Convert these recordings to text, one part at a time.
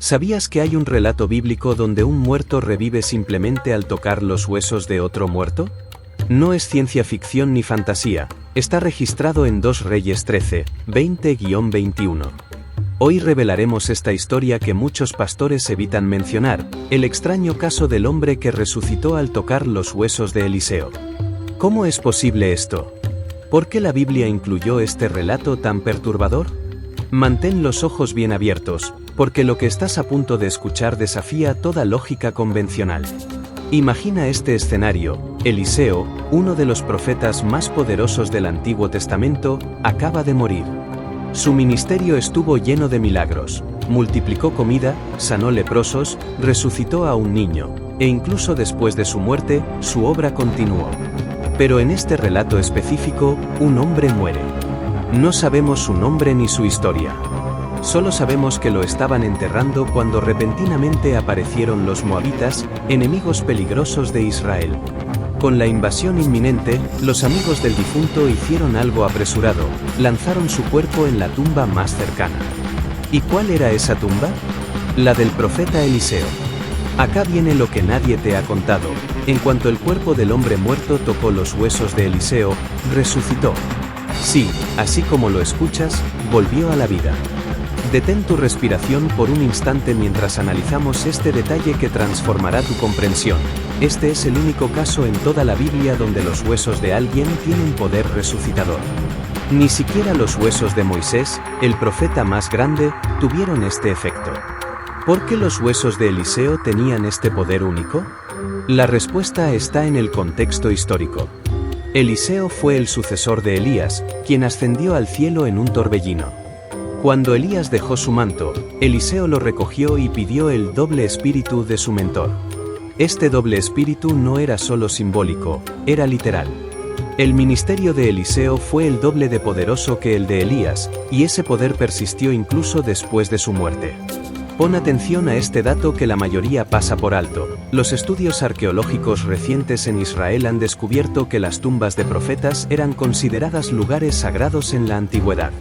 ¿Sabías que hay un relato bíblico donde un muerto revive simplemente al tocar los huesos de otro muerto? No es ciencia ficción ni fantasía, está registrado en 2 Reyes 13, 20-21. Hoy revelaremos esta historia que muchos pastores evitan mencionar, el extraño caso del hombre que resucitó al tocar los huesos de Eliseo. ¿Cómo es posible esto? ¿Por qué la Biblia incluyó este relato tan perturbador? Mantén los ojos bien abiertos, porque lo que estás a punto de escuchar desafía toda lógica convencional. Imagina este escenario: Eliseo, uno de los profetas más poderosos del Antiguo Testamento, acaba de morir. Su ministerio estuvo lleno de milagros, multiplicó comida, sanó leprosos, resucitó a un niño, e incluso después de su muerte, su obra continuó. Pero en este relato específico, un hombre muere. No sabemos su nombre ni su historia. Solo sabemos que lo estaban enterrando cuando repentinamente aparecieron los moabitas, enemigos peligrosos de Israel. Con la invasión inminente, los amigos del difunto hicieron algo apresurado, lanzaron su cuerpo en la tumba más cercana. ¿Y cuál era esa tumba? La del profeta Eliseo. Acá viene lo que nadie te ha contado: en cuanto el cuerpo del hombre muerto tocó los huesos de Eliseo, resucitó. Sí, así como lo escuchas, volvió a la vida. Detén tu respiración por un instante mientras analizamos este detalle que transformará tu comprensión. Este es el único caso en toda la Biblia donde los huesos de alguien tienen poder resucitador. Ni siquiera los huesos de Moisés, el profeta más grande, tuvieron este efecto. ¿Por qué los huesos de Eliseo tenían este poder único? La respuesta está en el contexto histórico. Eliseo fue el sucesor de Elías, quien ascendió al cielo en un torbellino. Cuando Elías dejó su manto, Eliseo lo recogió y pidió el doble espíritu de su mentor. Este doble espíritu no era solo simbólico, era literal. El ministerio de Eliseo fue el doble de poderoso que el de Elías, y ese poder persistió incluso después de su muerte. Pon atención a este dato que la mayoría pasa por alto. Los estudios arqueológicos recientes en Israel han descubierto que las tumbas de profetas eran consideradas lugares sagrados en la antigüedad.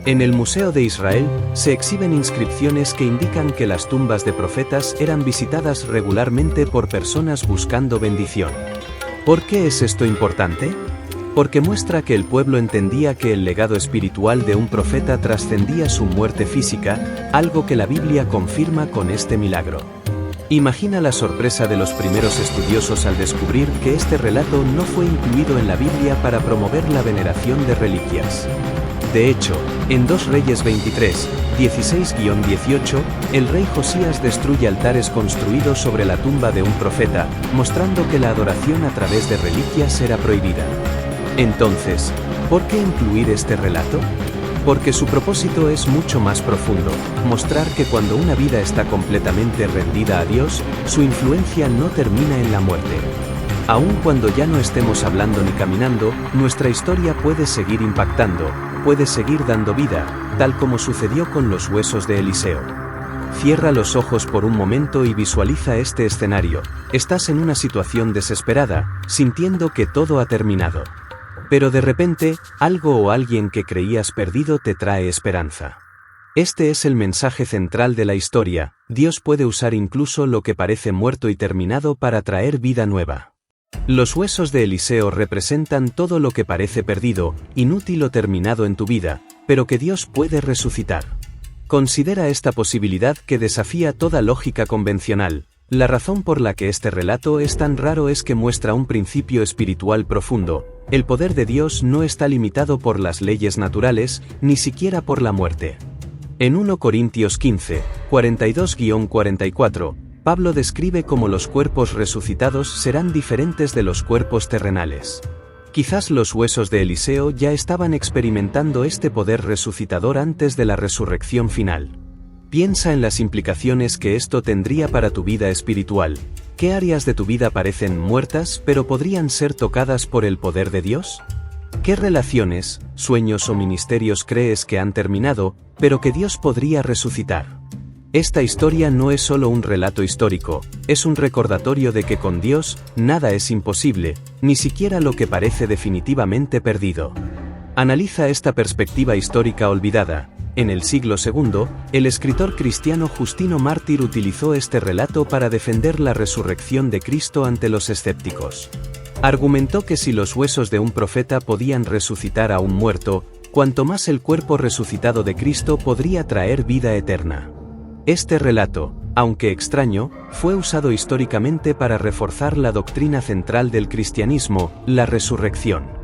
En el Museo de Israel, se exhiben inscripciones que indican que las tumbas de profetas eran visitadas regularmente por personas buscando bendición. ¿Por qué es esto importante? Porque muestra que el pueblo entendía que el legado espiritual de un profeta trascendía su muerte física, algo que la Biblia confirma con este milagro. Imagina la sorpresa de los primeros estudiosos al descubrir que este relato no fue incluido en la Biblia para promover la veneración de reliquias. De hecho, en 2 Reyes 23, 16-18, el rey Josías destruye altares construidos sobre la tumba de un profeta, mostrando que la adoración a través de reliquias era prohibida. Entonces, ¿por qué incluir este relato? Porque su propósito es mucho más profundo: mostrar que cuando una vida está completamente rendida a Dios, su influencia no termina en la muerte. Aun cuando ya no estemos hablando ni caminando, nuestra historia puede seguir impactando, puede seguir dando vida, tal como sucedió con los huesos de Eliseo. Cierra los ojos por un momento y visualiza este escenario. Estás en una situación desesperada, sintiendo que todo ha terminado. Pero de repente, algo o alguien que creías perdido te trae esperanza. Este es el mensaje central de la historia: Dios puede usar incluso lo que parece muerto y terminado para traer vida nueva. Los huesos de Eliseo representan todo lo que parece perdido, inútil o terminado en tu vida, pero que Dios puede resucitar. Considera esta posibilidad que desafía toda lógica convencional. La razón por la que este relato es tan raro es que muestra un principio espiritual profundo: el poder de Dios no está limitado por las leyes naturales, ni siquiera por la muerte. En 1 Corintios 15, 42-44, Pablo describe cómo los cuerpos resucitados serán diferentes de los cuerpos terrenales. Quizás los huesos de Eliseo ya estaban experimentando este poder resucitador antes de la resurrección final. Piensa en las implicaciones que esto tendría para tu vida espiritual. ¿Qué áreas de tu vida parecen muertas pero podrían ser tocadas por el poder de Dios? ¿Qué relaciones, sueños o ministerios crees que han terminado, pero que Dios podría resucitar? Esta historia no es solo un relato histórico, es un recordatorio de que con Dios, nada es imposible, ni siquiera lo que parece definitivamente perdido. Analiza esta perspectiva histórica olvidada. En el siglo II, el escritor cristiano Justino Mártir utilizó este relato para defender la resurrección de Cristo ante los escépticos. Argumentó que si los huesos de un profeta podían resucitar a un muerto, cuanto más el cuerpo resucitado de Cristo podría traer vida eterna. Este relato, aunque extraño, fue usado históricamente para reforzar la doctrina central del cristianismo, la resurrección.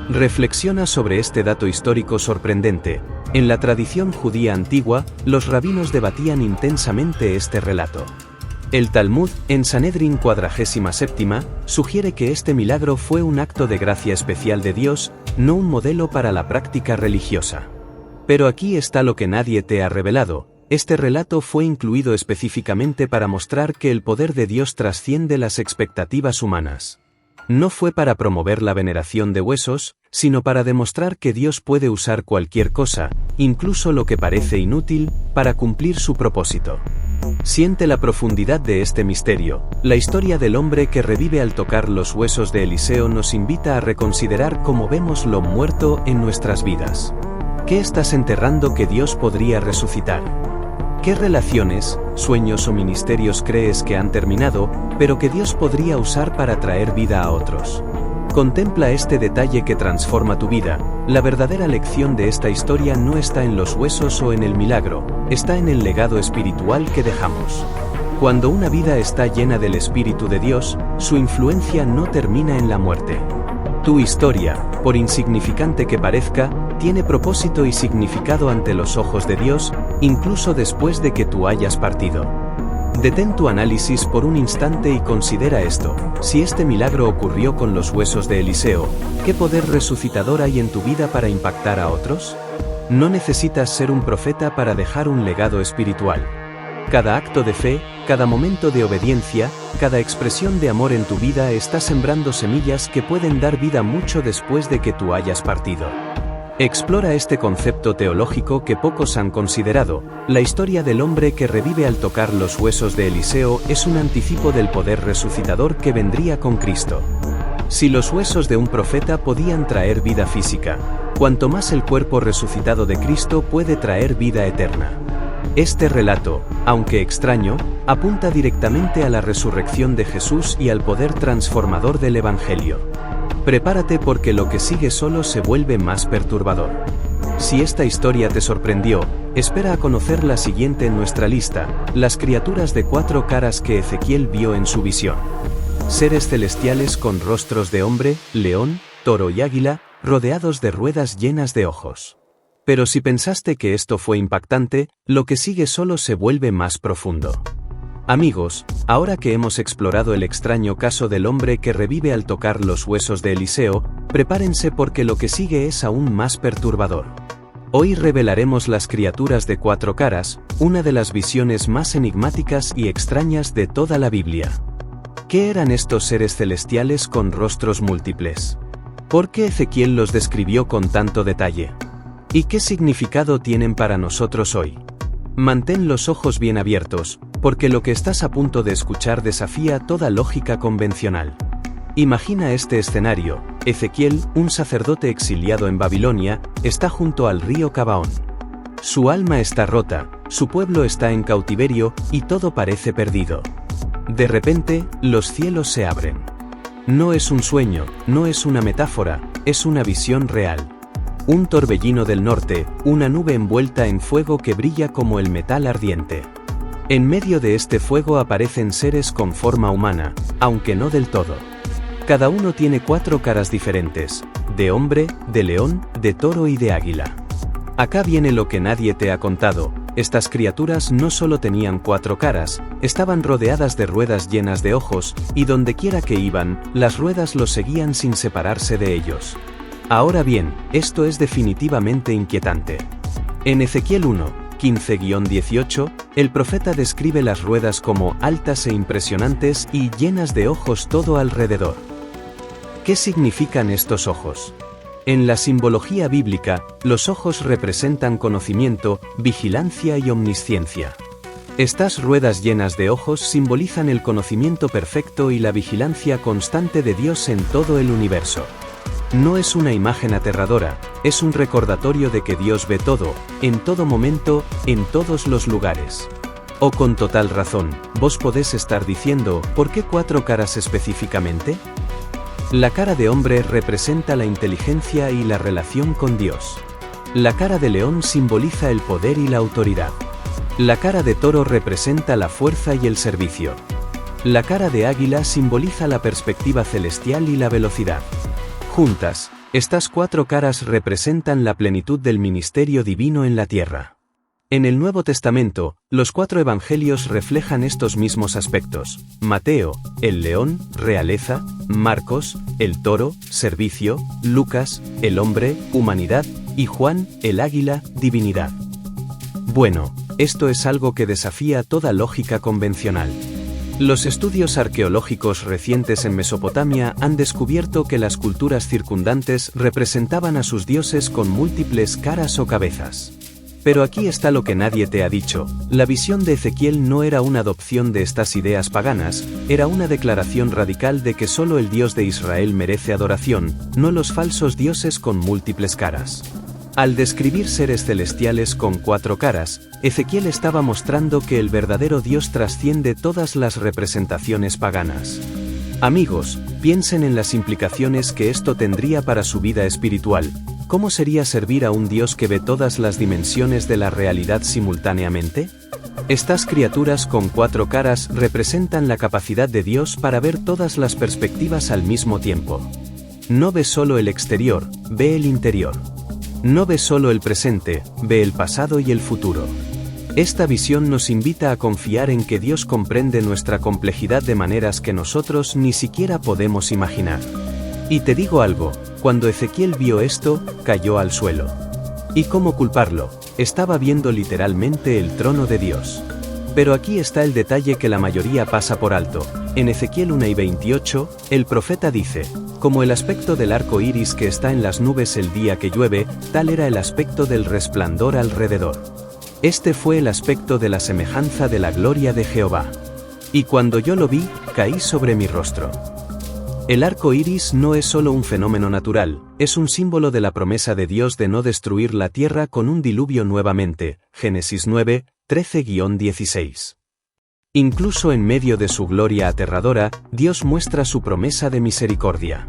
Reflexiona sobre este dato histórico sorprendente. En la tradición judía antigua, los rabinos debatían intensamente este relato. El Talmud, en Sanedrín 47, sugiere que este milagro fue un acto de gracia especial de Dios, no un modelo para la práctica religiosa. Pero aquí está lo que nadie te ha revelado. Este relato fue incluido específicamente para mostrar que el poder de Dios trasciende las expectativas humanas. No fue para promover la veneración de huesos, sino para demostrar que Dios puede usar cualquier cosa, incluso lo que parece inútil, para cumplir su propósito. Siente la profundidad de este misterio. La historia del hombre que revive al tocar los huesos de Eliseo nos invita a reconsiderar cómo vemos lo muerto en nuestras vidas. ¿Qué estás enterrando que Dios podría resucitar? ¿Qué relaciones, sueños o ministerios crees que han terminado, pero que Dios podría usar para traer vida a otros? Contempla este detalle que transforma tu vida. La verdadera lección de esta historia no está en los huesos o en el milagro, está en el legado espiritual que dejamos. Cuando una vida está llena del Espíritu de Dios, su influencia no termina en la muerte. Tu historia, por insignificante que parezca, tiene propósito y significado ante los ojos de Dios, incluso después de que tú hayas partido. Detén tu análisis por un instante y considera esto. Si este milagro ocurrió con los huesos de Eliseo, ¿qué poder resucitador hay en tu vida para impactar a otros? No necesitas ser un profeta para dejar un legado espiritual. Cada acto de fe, cada momento de obediencia, cada expresión de amor en tu vida está sembrando semillas que pueden dar vida mucho después de que tú hayas partido. Explora este concepto teológico que pocos han considerado. La historia del hombre que revive al tocar los huesos de Eliseo es un anticipo del poder resucitador que vendría con Cristo. Si los huesos de un profeta podían traer vida física, cuanto más el cuerpo resucitado de Cristo puede traer vida eterna. Este relato, aunque extraño, apunta directamente a la resurrección de Jesús y al poder transformador del Evangelio. Prepárate porque lo que sigue solo se vuelve más perturbador. Si esta historia te sorprendió, espera a conocer la siguiente en nuestra lista, las criaturas de 4 caras que Ezequiel vio en su visión. Seres celestiales con rostros de hombre, león, toro y águila, rodeados de ruedas llenas de ojos. Pero si pensaste que esto fue impactante, lo que sigue solo se vuelve más profundo. Amigos, ahora que hemos explorado el extraño caso del hombre que revive al tocar los huesos de Eliseo, prepárense porque lo que sigue es aún más perturbador. Hoy revelaremos las criaturas de 4 caras, una de las visiones más enigmáticas y extrañas de toda la Biblia. ¿Qué eran estos seres celestiales con rostros múltiples? ¿Por qué Ezequiel los describió con tanto detalle? ¿Y qué significado tienen para nosotros hoy? Mantén los ojos bien abiertos, porque lo que estás a punto de escuchar desafía toda lógica convencional. Imagina este escenario: Ezequiel, un sacerdote exiliado en Babilonia, está junto al río Gabaón. Su alma está rota, su pueblo está en cautiverio, y todo parece perdido. De repente, los cielos se abren. No es un sueño, no es una metáfora, es una visión real. Un torbellino del norte, una nube envuelta en fuego que brilla como el metal ardiente. En medio de este fuego aparecen seres con forma humana, aunque no del todo. Cada uno tiene 4 caras diferentes, de hombre, de león, de toro y de águila. Acá viene lo que nadie te ha contado: estas criaturas no solo tenían 4 caras, estaban rodeadas de ruedas llenas de ojos, y dondequiera que iban, las ruedas los seguían sin separarse de ellos. Ahora bien, esto es definitivamente inquietante. En Ezequiel 1, 15-18, el profeta describe las ruedas como altas e impresionantes y llenas de ojos todo alrededor. ¿Qué significan estos ojos? En la simbología bíblica, los ojos representan conocimiento, vigilancia y omnisciencia. Estas ruedas llenas de ojos simbolizan el conocimiento perfecto y la vigilancia constante de Dios en todo el universo. No es una imagen aterradora, es un recordatorio de que Dios ve todo, en todo momento, en todos los lugares. O con total razón, vos podés estar diciendo, ¿por qué 4 caras específicamente? La cara de hombre representa la inteligencia y la relación con Dios. La cara de león simboliza el poder y la autoridad. La cara de toro representa la fuerza y el servicio. La cara de águila simboliza la perspectiva celestial y la velocidad. Juntas, estas 4 caras representan la plenitud del ministerio divino en la tierra. En el Nuevo Testamento, los 4 evangelios reflejan estos mismos aspectos: Mateo, el león, realeza; Marcos, el toro, servicio; Lucas, el hombre, humanidad; y Juan, el águila, divinidad. Bueno, esto es algo que desafía toda lógica convencional. Los estudios arqueológicos recientes en Mesopotamia han descubierto que las culturas circundantes representaban a sus dioses con múltiples caras o cabezas. Pero aquí está lo que nadie te ha dicho: la visión de Ezequiel no era una adopción de estas ideas paganas, era una declaración radical de que solo el Dios de Israel merece adoración, no los falsos dioses con múltiples caras. Al describir seres celestiales con 4 caras, Ezequiel estaba mostrando que el verdadero Dios trasciende todas las representaciones paganas. Amigos, piensen en las implicaciones que esto tendría para su vida espiritual. ¿Cómo sería servir a un Dios que ve todas las dimensiones de la realidad simultáneamente? Estas criaturas con 4 caras representan la capacidad de Dios para ver todas las perspectivas al mismo tiempo. No ve solo el exterior, ve el interior. No ve solo el presente, ve el pasado y el futuro. Esta visión nos invita a confiar en que Dios comprende nuestra complejidad de maneras que nosotros ni siquiera podemos imaginar. Y te digo algo, cuando Ezequiel vio esto, cayó al suelo. ¿Y cómo culparlo? Estaba viendo literalmente el trono de Dios. Pero aquí está el detalle que la mayoría pasa por alto. En Ezequiel 1:28, el profeta dice: como el aspecto del arco iris que está en las nubes el día que llueve, tal era el aspecto del resplandor alrededor. Este fue el aspecto de la semejanza de la gloria de Jehová. Y cuando yo lo vi, caí sobre mi rostro. El arco iris no es solo un fenómeno natural, es un símbolo de la promesa de Dios de no destruir la tierra con un diluvio nuevamente. Génesis 9, 13-16. Incluso en medio de su gloria aterradora, Dios muestra su promesa de misericordia.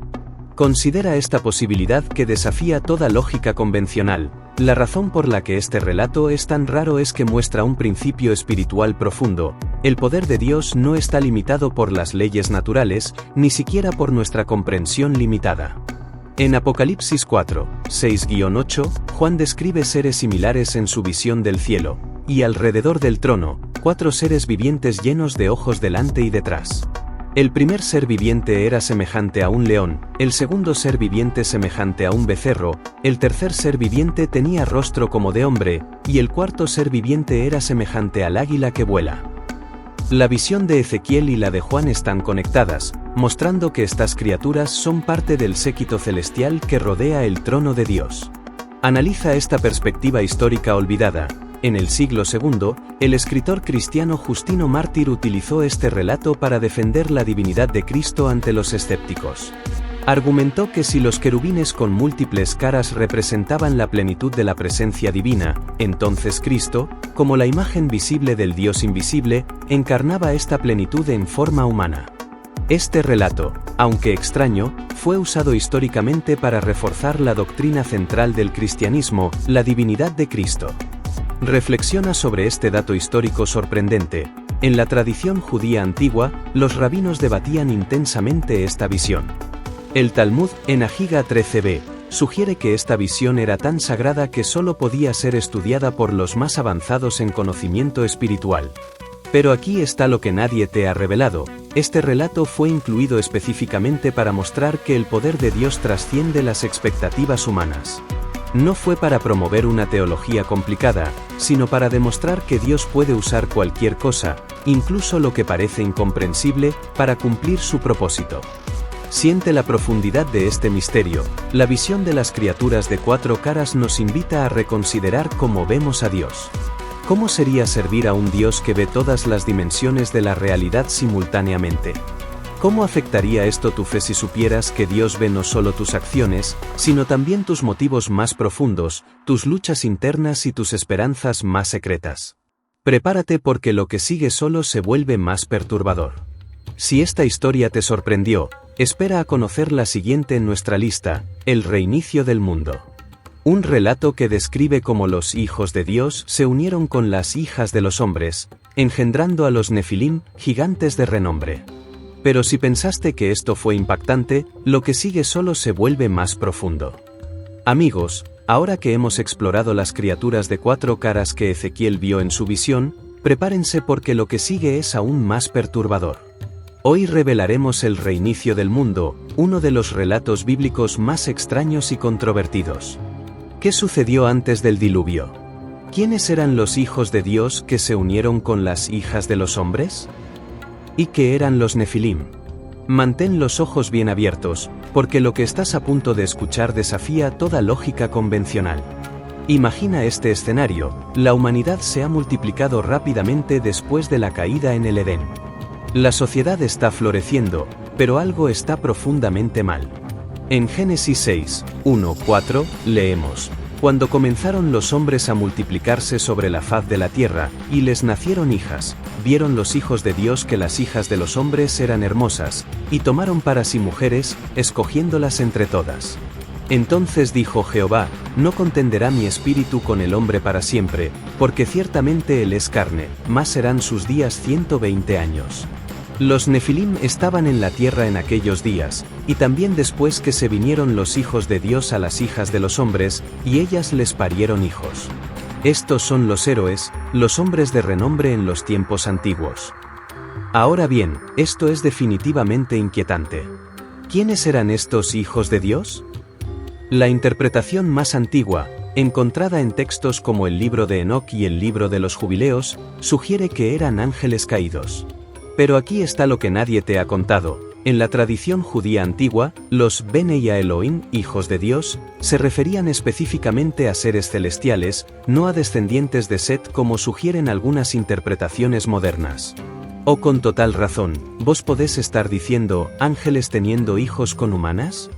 Considera esta posibilidad que desafía toda lógica convencional. La razón por la que este relato es tan raro es que muestra un principio espiritual profundo. El poder de Dios no está limitado por las leyes naturales, ni siquiera por nuestra comprensión limitada. En Apocalipsis 4, 6-8, Juan describe seres similares en su visión del cielo, y alrededor del trono, 4 seres vivientes llenos de ojos delante y detrás. El primer ser viviente era semejante a un león, el segundo ser viviente semejante a un becerro, el tercer ser viviente tenía rostro como de hombre, y el cuarto ser viviente era semejante al águila que vuela. La visión de Ezequiel y la de Juan están conectadas, mostrando que estas criaturas son parte del séquito celestial que rodea el trono de Dios. Analiza esta perspectiva histórica olvidada. En el siglo II, el escritor cristiano Justino Mártir utilizó este relato para defender la divinidad de Cristo ante los escépticos. Argumentó que si los querubines con múltiples caras representaban la plenitud de la presencia divina, entonces Cristo, como la imagen visible del Dios invisible, encarnaba esta plenitud en forma humana. Este relato, aunque extraño, fue usado históricamente para reforzar la doctrina central del cristianismo, la divinidad de Cristo. Reflexiona sobre este dato histórico sorprendente. En la tradición judía antigua, los rabinos debatían intensamente esta visión. El Talmud, en Ajiga 13b, sugiere que esta visión era tan sagrada que solo podía ser estudiada por los más avanzados en conocimiento espiritual. Pero aquí está lo que nadie te ha revelado. Este relato fue incluido específicamente para mostrar que el poder de Dios trasciende las expectativas humanas. No fue para promover una teología complicada, sino para demostrar que Dios puede usar cualquier cosa, incluso lo que parece incomprensible, para cumplir su propósito. Siente la profundidad de este misterio. La visión de las criaturas de 4 caras nos invita a reconsiderar cómo vemos a Dios. ¿Cómo sería servir a un Dios que ve todas las dimensiones de la realidad simultáneamente? ¿Cómo afectaría esto tu fe si supieras que Dios ve no solo tus acciones, sino también tus motivos más profundos, tus luchas internas y tus esperanzas más secretas? Prepárate porque lo que sigue solo se vuelve más perturbador. Si esta historia te sorprendió, espera a conocer la siguiente en nuestra lista, el reinicio del mundo. Un relato que describe cómo los hijos de Dios se unieron con las hijas de los hombres, engendrando a los Nefilim, gigantes de renombre. Pero si pensaste que esto fue impactante, lo que sigue solo se vuelve más profundo. Amigos, ahora que hemos explorado las criaturas de 4 caras que Ezequiel vio en su visión, prepárense porque lo que sigue es aún más perturbador. Hoy revelaremos el reinicio del mundo, uno de los relatos bíblicos más extraños y controvertidos. ¿Qué sucedió antes del diluvio? ¿Quiénes eran los hijos de Dios que se unieron con las hijas de los hombres? ¿Y qué eran los Nefilim? Mantén los ojos bien abiertos, porque lo que estás a punto de escuchar desafía toda lógica convencional. Imagina este escenario: la humanidad se ha multiplicado rápidamente después de la caída en el Edén. La sociedad está floreciendo, pero algo está profundamente mal. En Génesis 6, 1-4, leemos: Cuando comenzaron los hombres a multiplicarse sobre la faz de la tierra, y les nacieron hijas, vieron los hijos de Dios que las hijas de los hombres eran hermosas, y tomaron para sí mujeres, escogiéndolas entre todas. Entonces dijo Jehová: No contenderá mi espíritu con el hombre para siempre, porque ciertamente él es carne, mas serán sus días 120 años. Los Nefilim estaban en la tierra en aquellos días, y también después que se vinieron los hijos de Dios a las hijas de los hombres, y ellas les parieron hijos. Estos son los héroes, los hombres de renombre en los tiempos antiguos. Ahora bien, esto es definitivamente inquietante. ¿Quiénes eran estos hijos de Dios? La interpretación más antigua, encontrada en textos como el libro de Enoc y el libro de los Jubileos, sugiere que eran ángeles caídos. Pero aquí está lo que nadie te ha contado. En la tradición judía antigua, los Bnei Elohim, hijos de Dios, se referían específicamente a seres celestiales, no a descendientes de Set como sugieren algunas interpretaciones modernas. O con total razón, ¿vos podés estar diciendo ángeles teniendo hijos con humanas?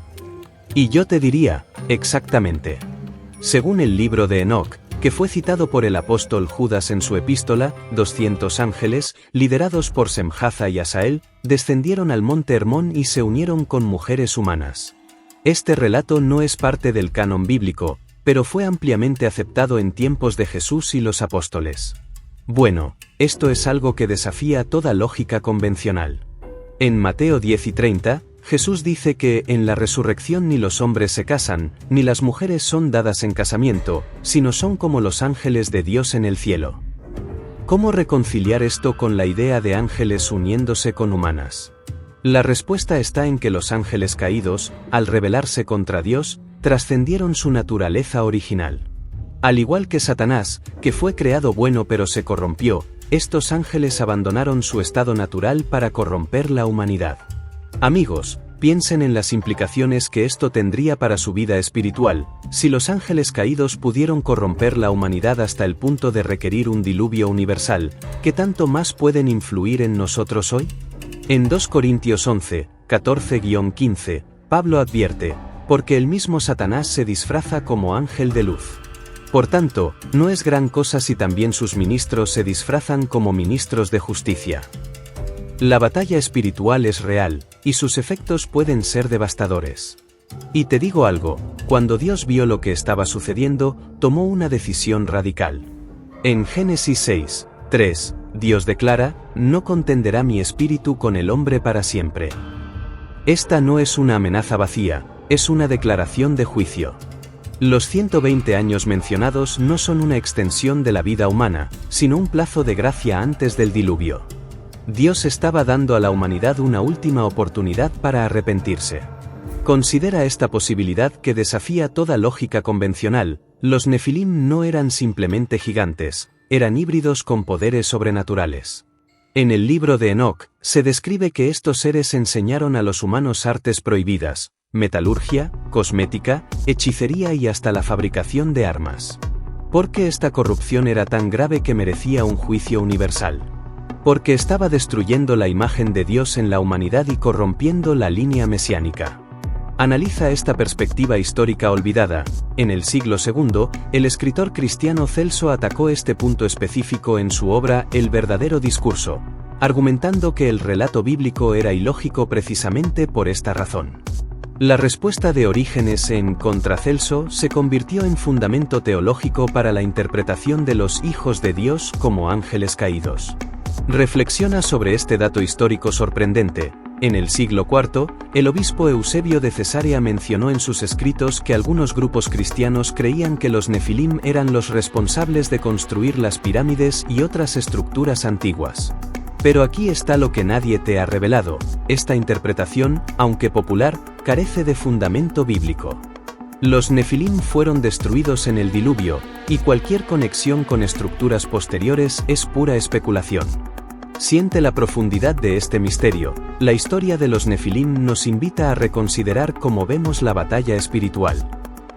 Y yo te diría, exactamente. Según el libro de Enoc, que fue citado por el apóstol Judas en su epístola, 200 ángeles, liderados por Semjaza y Asael, descendieron al monte Hermón y se unieron con mujeres humanas. Este relato no es parte del canon bíblico, pero fue ampliamente aceptado en tiempos de Jesús y los apóstoles. Bueno, esto es algo que desafía toda lógica convencional. En Mateo 10:30, Jesús dice que en la resurrección ni los hombres se casan, ni las mujeres son dadas en casamiento, sino son como los ángeles de Dios en el cielo. ¿Cómo reconciliar esto con la idea de ángeles uniéndose con humanas? La respuesta está en que los ángeles caídos, al rebelarse contra Dios, trascendieron su naturaleza original. Al igual que Satanás, que fue creado bueno pero se corrompió, estos ángeles abandonaron su estado natural para corromper la humanidad. Amigos, piensen en las implicaciones que esto tendría para su vida espiritual, si los ángeles caídos pudieron corromper la humanidad hasta el punto de requerir un diluvio universal, ¿qué tanto más pueden influir en nosotros hoy? En 2 Corintios 11, 14-15, Pablo advierte, porque el mismo Satanás se disfraza como ángel de luz. Por tanto, no es gran cosa si también sus ministros se disfrazan como ministros de justicia. La batalla espiritual es real, y sus efectos pueden ser devastadores. Y te digo algo, cuando Dios vio lo que estaba sucediendo, tomó una decisión radical. En Génesis 6, 3, Dios declara: No contenderá mi espíritu con el hombre para siempre. Esta no es una amenaza vacía, es una declaración de juicio. Los 120 años mencionados no son una extensión de la vida humana, sino un plazo de gracia antes del diluvio. Dios estaba dando a la humanidad una última oportunidad para arrepentirse. Considera esta posibilidad que desafía toda lógica convencional: los Nefilim no eran simplemente gigantes, eran híbridos con poderes sobrenaturales. En el libro de Enoc, se describe que estos seres enseñaron a los humanos artes prohibidas, metalurgia, cosmética, hechicería y hasta la fabricación de armas. ¿Por qué esta corrupción era tan grave que merecía un juicio universal? Porque estaba destruyendo la imagen de Dios en la humanidad y corrompiendo la línea mesiánica. Analiza esta perspectiva histórica olvidada. En el siglo II, el escritor cristiano Celso atacó este punto específico en su obra El verdadero discurso, argumentando que el relato bíblico era ilógico precisamente por esta razón. La respuesta de Orígenes en contra Celso se convirtió en fundamento teológico para la interpretación de los hijos de Dios como ángeles caídos. Reflexiona sobre este dato histórico sorprendente. En el siglo IV, el obispo Eusebio de Cesarea mencionó en sus escritos que algunos grupos cristianos creían que los nefilim eran los responsables de construir las pirámides y otras estructuras antiguas. Pero aquí está lo que nadie te ha revelado: esta interpretación, aunque popular, carece de fundamento bíblico. Los nefilim fueron destruidos en el diluvio, y cualquier conexión con estructuras posteriores es pura especulación. Siente la profundidad de este misterio. La historia de los nefilim nos invita a reconsiderar cómo vemos la batalla espiritual.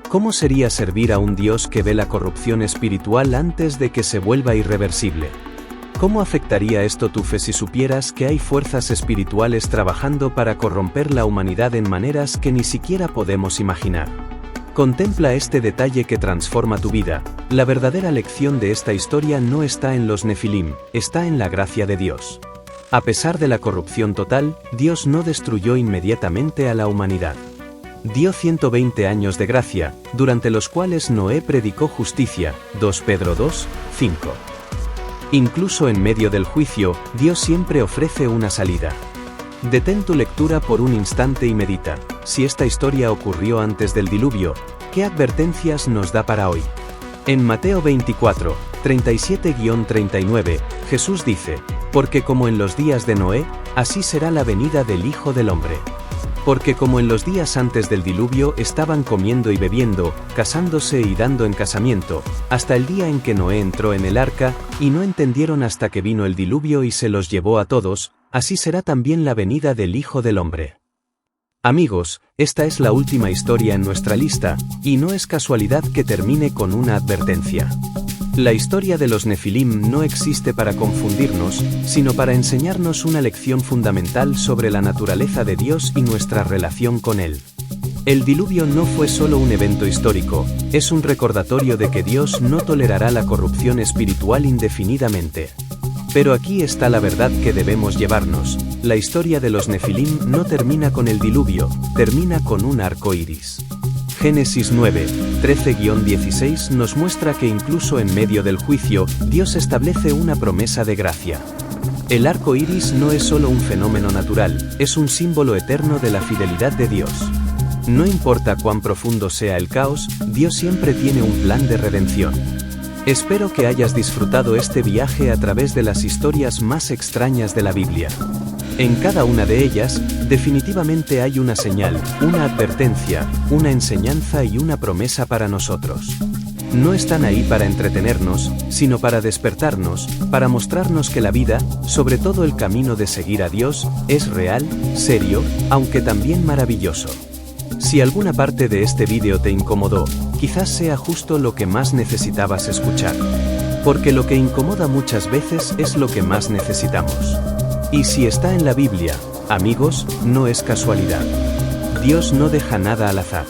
¿Cómo sería servir a un Dios que ve la corrupción espiritual antes de que se vuelva irreversible? ¿Cómo afectaría esto tu fe si supieras que hay fuerzas espirituales trabajando para corromper la humanidad en maneras que ni siquiera podemos imaginar? Contempla este detalle que transforma tu vida. La verdadera lección de esta historia no está en los nefilim, está en la gracia de Dios. A pesar de la corrupción total, Dios no destruyó inmediatamente a la humanidad. Dio 120 años de gracia, durante los cuales Noé predicó justicia. 2 Pedro 2, 5. Incluso en medio del juicio, Dios siempre ofrece una salida. Detén tu lectura por un instante y medita. Si esta historia ocurrió antes del diluvio, ¿qué advertencias nos da para hoy? En Mateo 24, 37-39, Jesús dice: porque como en los días de Noé, así será la venida del Hijo del Hombre. Porque como en los días antes del diluvio estaban comiendo y bebiendo, casándose y dando en casamiento, hasta el día en que Noé entró en el arca, y no entendieron hasta que vino el diluvio y se los llevó a todos, así será también la venida del Hijo del Hombre. Amigos, esta es la última historia en nuestra lista, y no es casualidad que termine con una advertencia. La historia de los nefilim no existe para confundirnos, sino para enseñarnos una lección fundamental sobre la naturaleza de Dios y nuestra relación con Él. El diluvio no fue solo un evento histórico, es un recordatorio de que Dios no tolerará la corrupción espiritual indefinidamente. Pero aquí está la verdad que debemos llevarnos: la historia de los nefilim no termina con el diluvio, termina con un arco iris. Génesis 9, 13-16 nos muestra que incluso en medio del juicio, Dios establece una promesa de gracia. El arco iris no es solo un fenómeno natural, es un símbolo eterno de la fidelidad de Dios. No importa cuán profundo sea el caos, Dios siempre tiene un plan de redención. Espero que hayas disfrutado este viaje a través de las historias más extrañas de la Biblia. En cada una de ellas, definitivamente hay una señal, una advertencia, una enseñanza y una promesa para nosotros. No están ahí para entretenernos, sino para despertarnos, para mostrarnos que la vida, sobre todo el camino de seguir a Dios, es real, serio, aunque también maravilloso. Si alguna parte de este vídeo te incomodó, quizás sea justo lo que más necesitabas escuchar. Porque lo que incomoda muchas veces es lo que más necesitamos. Y si está en la Biblia, amigos, no es casualidad. Dios no deja nada al azar.